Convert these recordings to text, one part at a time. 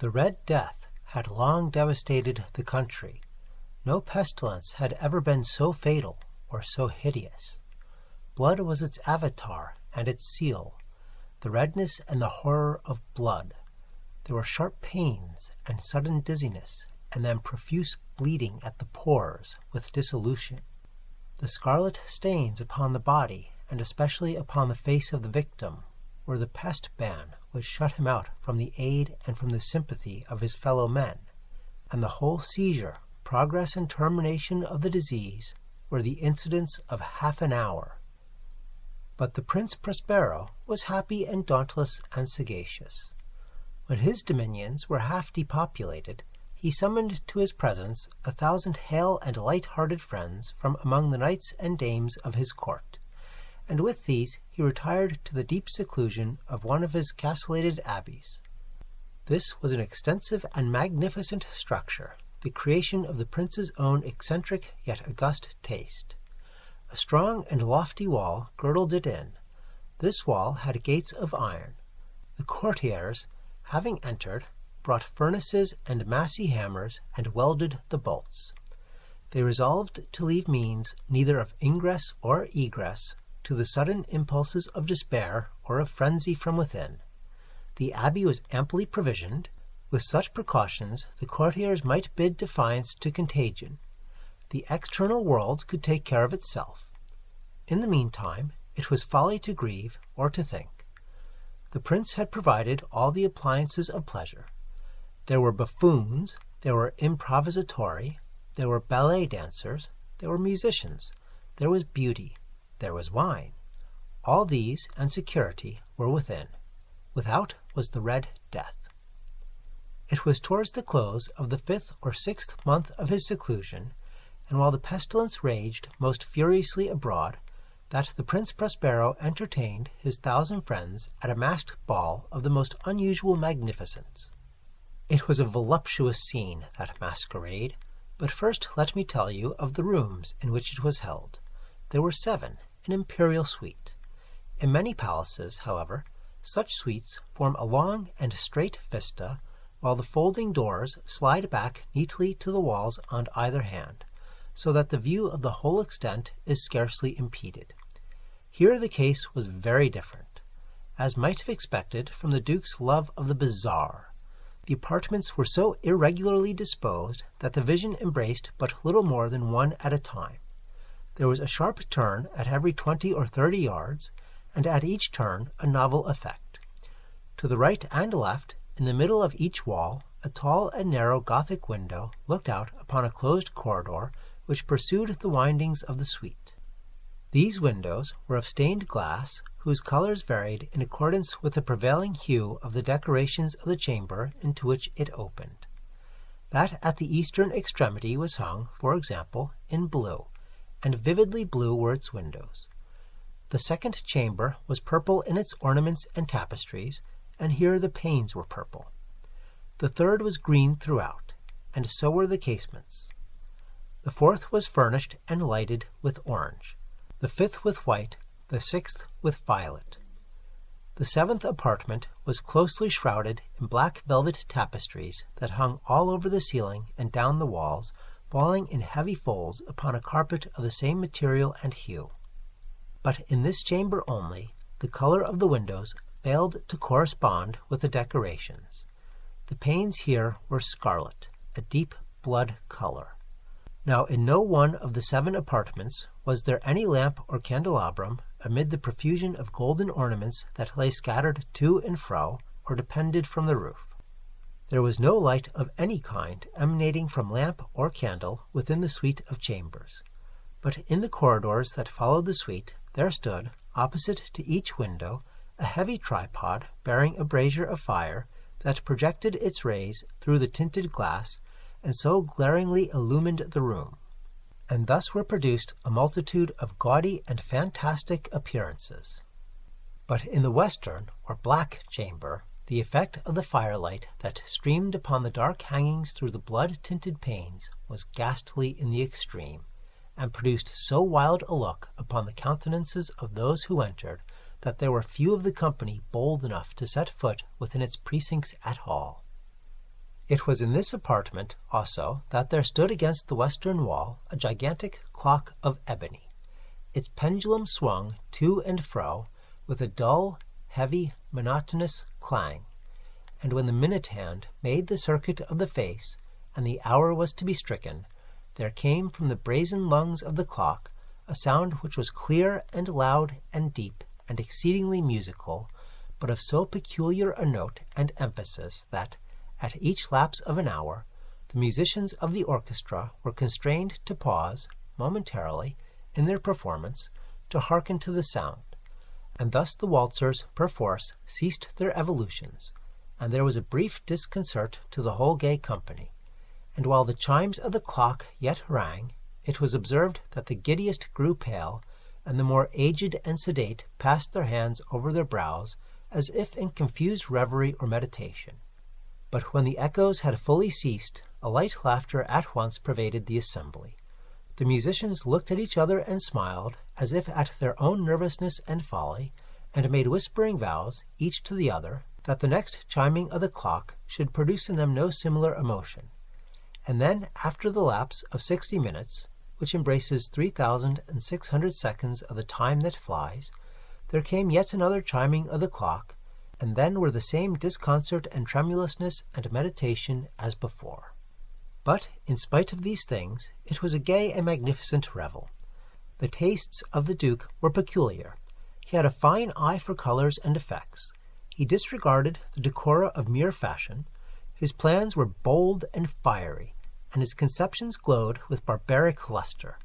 The Red Death had long devastated the country. No pestilence had ever been so fatal or so hideous. Blood was its avatar and its seal, the redness and the horror of blood. There were sharp pains and sudden dizziness, and then profuse bleeding at the pores with dissolution. The scarlet stains upon the body, and especially upon the face of the victim, were the pest ban which shut him out from the aid and from the sympathy of his fellow men, and the whole seizure, progress, and termination of the disease were the incidents of half an hour. But the Prince Prospero was happy and dauntless and sagacious. When his dominions were half depopulated, he summoned to his presence 1,000 hale and light-hearted friends from among the knights and dames of his court, and with these he retired to the deep seclusion of one of his castellated abbeys. This was an extensive and magnificent structure, the creation of the prince's own eccentric yet august taste. A strong and lofty wall girdled it in. This wall had gates of iron. The courtiers, having entered, brought furnaces and massy hammers and welded the bolts. They resolved to leave means neither of ingress or egress to the sudden impulses of despair or of frenzy from within. The abbey was amply provisioned. With such precautions the courtiers might bid defiance to contagion. The external world could take care of itself. In the meantime, it was folly to grieve or to think. The prince had provided all the appliances of pleasure. There were buffoons, there were improvisatori, there were ballet dancers, there were musicians, there was beauty, there was wine. All these and security were within. Without was the Red Death. It was towards the close of the 5th or 6th month of his seclusion, and while the pestilence raged most furiously abroad, that the Prince Prospero entertained his 1,000 friends at a masked ball of the most unusual magnificence. It was a voluptuous scene, that masquerade, but first let me tell you of the rooms in which it was held. There were 7, an imperial suite. In many palaces, however, such suites form a long and straight vista, while the folding doors slide back neatly to the walls on either hand, so that the view of the whole extent is scarcely impeded. Here the case was very different, as might have expected from the Duke's love of the bizarre. The apartments were so irregularly disposed that the vision embraced but little more than one at a time. There was a sharp turn at every 20 or 30 yards, and at each turn a novel effect. To the right and left, in the middle of each wall, a tall and narrow Gothic window looked out upon a closed corridor which pursued the windings of the suite. These windows were of stained glass, whose colors varied in accordance with the prevailing hue of the decorations of the chamber into which it opened. That at the eastern extremity was hung, for example, in blue, and vividly blue were its windows. The second chamber was purple in its ornaments and tapestries, and here the panes were purple. The third was green throughout, and so were the casements. The fourth was furnished and lighted with orange, the 5th with white, the 6th with violet. The 7th apartment was closely shrouded in black velvet tapestries that hung all over the ceiling and down the walls, falling in heavy folds upon a carpet of the same material and hue. But in this chamber only, the color of the windows failed to correspond with the decorations. The panes here were scarlet, a deep blood color. Now in no one of the 7 apartments was there any lamp or candelabrum amid the profusion of golden ornaments that lay scattered to and fro or depended from the roof. There was no light of any kind emanating from lamp or candle within the suite of chambers. But in the corridors that followed the suite there stood, opposite to each window, a heavy tripod bearing a brazier of fire that projected its rays through the tinted glass, and so glaringly illumined the room. And thus were produced a multitude of gaudy and fantastic appearances. But in the western, or black chamber, the effect of the firelight that streamed upon the dark hangings through the blood-tinted panes was ghastly in the extreme, and produced so wild a look upon the countenances of those who entered, that there were few of the company bold enough to set foot within its precincts at all. It was in this apartment, also, that there stood against the western wall a gigantic clock of ebony. Its pendulum swung to and fro with a dull, heavy, monotonous clang, and when the minute hand made the circuit of the face and the hour was to be stricken, there came from the brazen lungs of the clock a sound which was clear and loud and deep and exceedingly musical, but of so peculiar a note and emphasis that, at each lapse of an hour, the musicians of the orchestra were constrained to pause momentarily in their performance to hearken to the sound, and thus the waltzers perforce ceased their evolutions, and there was a brief disconcert to the whole gay company, and while the chimes of the clock yet rang, it was observed that the giddiest grew pale, and the more aged and sedate passed their hands over their brows as if in confused reverie or meditation. But when the echoes had fully ceased, a light laughter at once pervaded the assembly. The musicians looked at each other and smiled, as if at their own nervousness and folly, and made whispering vows, each to the other, that the next chiming of the clock should produce in them no similar emotion. And then, after the lapse of 60 minutes, which embraces 3,600 seconds of the time that flies, there came yet another chiming of the clock, and then were the same disconcert and tremulousness and meditation as before. But, in spite of these things, it was a gay and magnificent revel. The tastes of the Duke were peculiar. He had a fine eye for colors and effects. He disregarded the decora of mere fashion. His plans were bold and fiery, and his conceptions glowed with barbaric luster.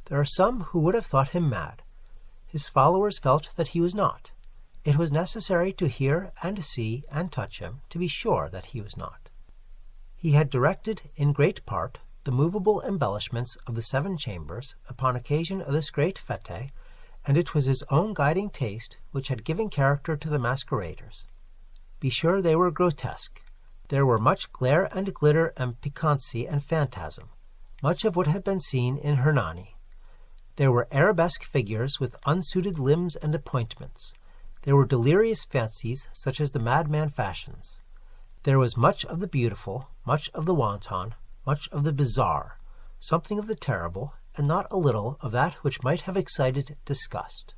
There are some who would have thought him mad. His followers felt that he was not. It was necessary to hear and see and touch him to be sure that he was not. He had directed, in great part, the movable embellishments of the 7 chambers upon occasion of this great fete, and it was his own guiding taste which had given character to the masqueraders. Be sure they were grotesque. There were much glare and glitter and piquancy and phantasm, much of what had been seen in Hernani. There were arabesque figures with unsuited limbs and appointments. There were delirious fancies such as the madman fashions. There was much of the beautiful, much of the wanton, much of the bizarre, something of the terrible, and not a little of that which might have excited disgust.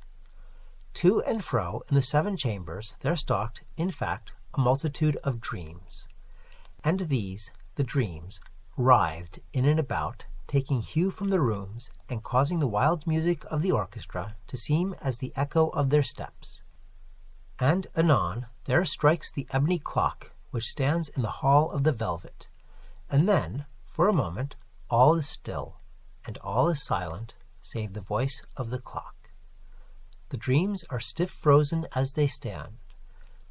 To and fro in the 7 chambers there stalked, in fact, a multitude of dreams. And these, the dreams, writhed in and about, taking hue from the rooms, and causing the wild music of the orchestra to seem as the echo of their steps. And anon there strikes the ebony clock which stands in the hall of the velvet, and then, for a moment, all is still, and all is silent, save the voice of the clock. The dreams are stiff frozen as they stand,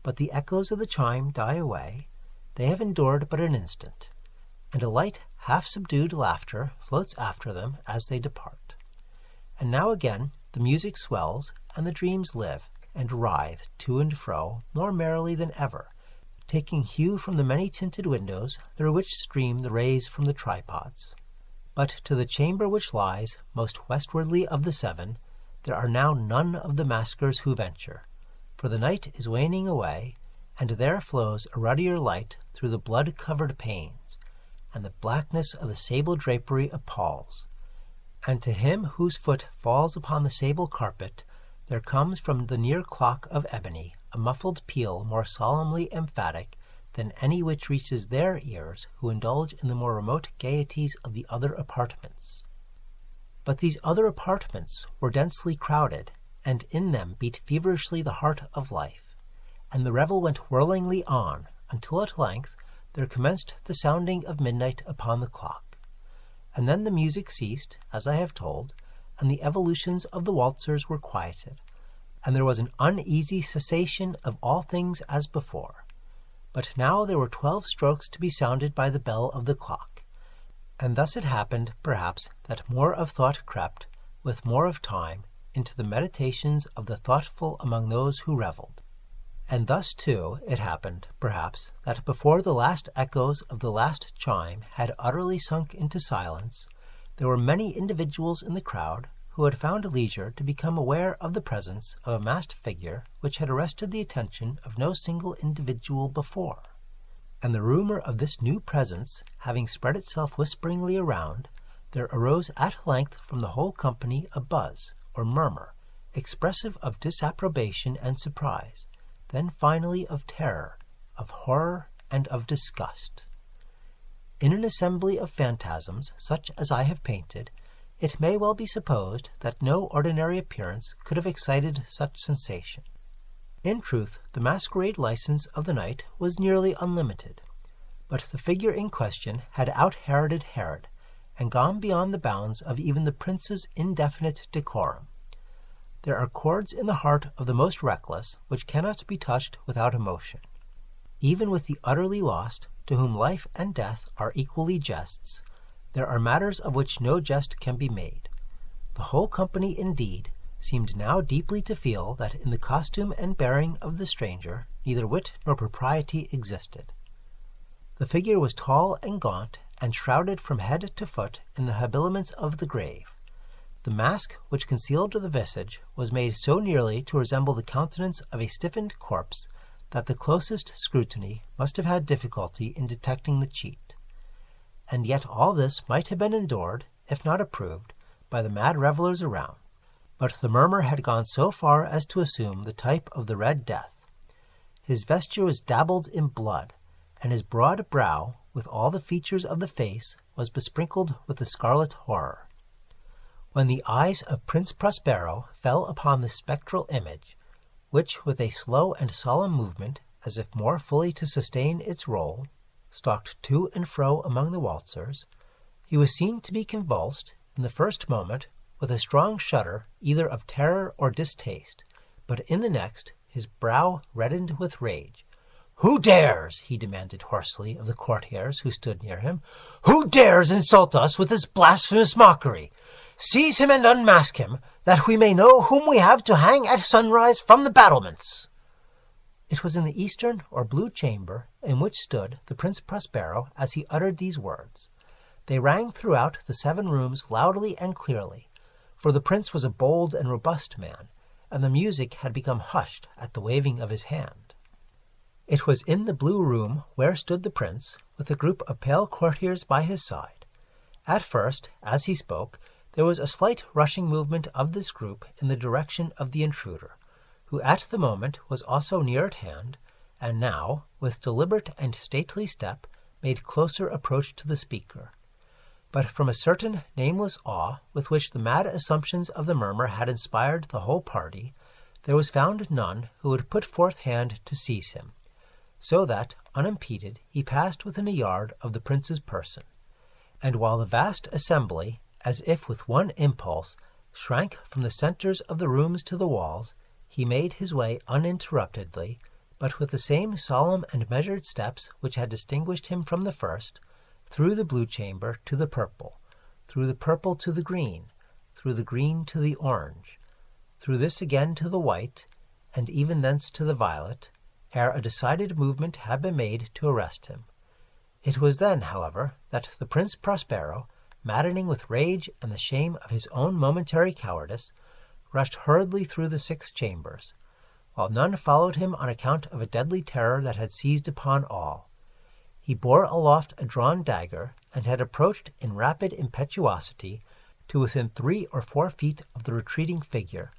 but the echoes of the chime die away. They have endured but an instant, and a light, half-subdued laughter floats after them as they depart. And now again the music swells, and the dreams live, and writhe to and fro more merrily than ever, taking hue from the many-tinted windows through which stream the rays from the tripods. But to the chamber which lies most westwardly of the 7, there are now none of the maskers who venture, for the night is waning away, and there flows a ruddier light through the blood-covered panes, and the blackness of the sable drapery appalls. And to him whose foot falls upon the sable carpet, there comes from the near clock of ebony a muffled peal more solemnly emphatic than any which reaches their ears who indulge in the more remote gaieties of the other apartments. But these other apartments were densely crowded, and in them beat feverishly the heart of life, and the revel went whirlingly on, until at length there commenced the sounding of midnight upon the clock. And then the music ceased, as I have told, and the evolutions of the waltzers were quieted, and there was an uneasy cessation of all things as before. But now there were 12 strokes to be sounded by the bell of the clock, and thus it happened, perhaps, that more of thought crept, with more of time, into the meditations of the thoughtful among those who revelled. And thus, too, it happened, perhaps, that before the last echoes of the last chime had utterly sunk into silence, there were many individuals in the crowd who had found leisure to become aware of the presence of a masked figure which had arrested the attention of no single individual before. And the rumour of this new presence having spread itself whisperingly around, there arose at length from the whole company a buzz, or murmur, expressive of disapprobation and surprise, then finally of terror, of horror, and of disgust. In an assembly of phantasms such as I have painted, it may well be supposed that no ordinary appearance could have excited such sensation. In truth, the masquerade license of the night was nearly unlimited, but the figure in question had out-Heroded Herod, and gone beyond the bounds of even the prince's indefinite decorum. There are chords in the heart of the most reckless which cannot be touched without emotion. Even with the utterly lost, to whom life and death are equally jests, there are matters of which no jest can be made. The whole company, indeed, seemed now deeply to feel that in the costume and bearing of the stranger neither wit nor propriety existed. The figure was tall and gaunt, and shrouded from head to foot in the habiliments of the grave. The mask which concealed the visage was made so nearly to resemble the countenance of a stiffened corpse that the closest scrutiny must have had difficulty in detecting the cheat. And yet all this might have been endured, if not approved, by the mad revellers around. But the murmur had gone so far as to assume the type of the Red Death. His vesture was dabbled in blood, and his broad brow, with all the features of the face, was besprinkled with the scarlet horror. When the eyes of Prince Prospero fell upon this spectral image, which with a slow and solemn movement, as if more fully to sustain its role, stalked to and fro among the waltzers, he was seen to be convulsed, in the first moment, with a strong shudder either of terror or distaste, but in the next his brow reddened with rage. "Who dares," he demanded hoarsely of the courtiers who stood near him, "who dares insult us with this blasphemous mockery? Seize him and unmask him, that we may know whom we have to hang at sunrise from the battlements." It was in the eastern or blue chamber in which stood the Prince Prospero as he uttered these words. They rang throughout the 7 rooms loudly and clearly, for the prince was a bold and robust man, and the music had become hushed at the waving of his hand. It was in the blue room where stood the prince, with a group of pale courtiers by his side. At first, as he spoke, there was a slight rushing movement of this group in the direction of the intruder, who at the moment was also near at hand, and now, with deliberate and stately step, made closer approach to the speaker. But from a certain nameless awe with which the mad assumptions of the murmur had inspired the whole party, there was found none who would put forth hand to seize him, so that, unimpeded, he passed within a yard of the prince's person. And while the vast assembly, as if with one impulse, shrank from the centres of the rooms to the walls, he made his way uninterruptedly, but with the same solemn and measured steps which had distinguished him from the first, through the blue chamber to the purple, through the purple to the green, through the green to the orange, through this again to the white, and even thence to the violet, ere a decided movement had been made to arrest him. It was then, however, that the Prince Prospero, maddening with rage and the shame of his own momentary cowardice, rushed hurriedly through the 6 chambers, while none followed him on account of a deadly terror that had seized upon all. He bore aloft a drawn dagger, and had approached in rapid impetuosity to within 3 or 4 feet of the retreating figure,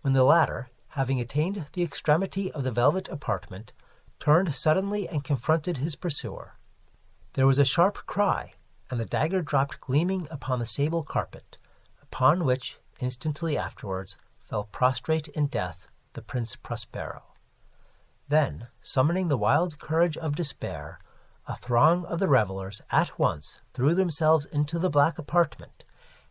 when the latter, having attained the extremity of the velvet apartment, turned suddenly and confronted his pursuer. There was a sharp cry, and the dagger dropped gleaming upon the sable carpet, upon which, instantly afterwards, fell prostrate in death the Prince Prospero. Then, summoning the wild courage of despair, a throng of the revellers at once threw themselves into the black apartment,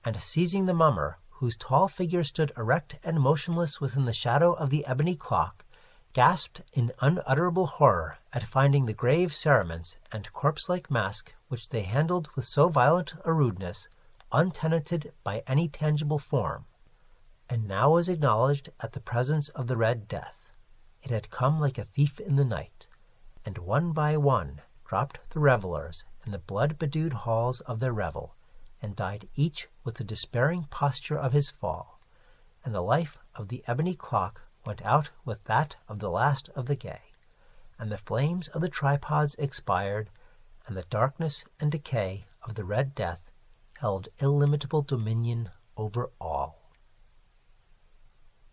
and seizing the mummer, whose tall figure stood erect and motionless within the shadow of the ebony clock, gasped in unutterable horror at finding the grave cerements and corpse-like mask which they handled with so violent a rudeness, untenanted by any tangible form, and now was acknowledged at the presence of the Red Death. It had come like a thief in the night, and one by one dropped the revellers in the blood-bedewed halls of their revel, and died each with the despairing posture of his fall, and the life of the ebony clock went out with that of the last of the gay, and the flames of the tripods expired, and the darkness and decay of the Red Death held illimitable dominion over all.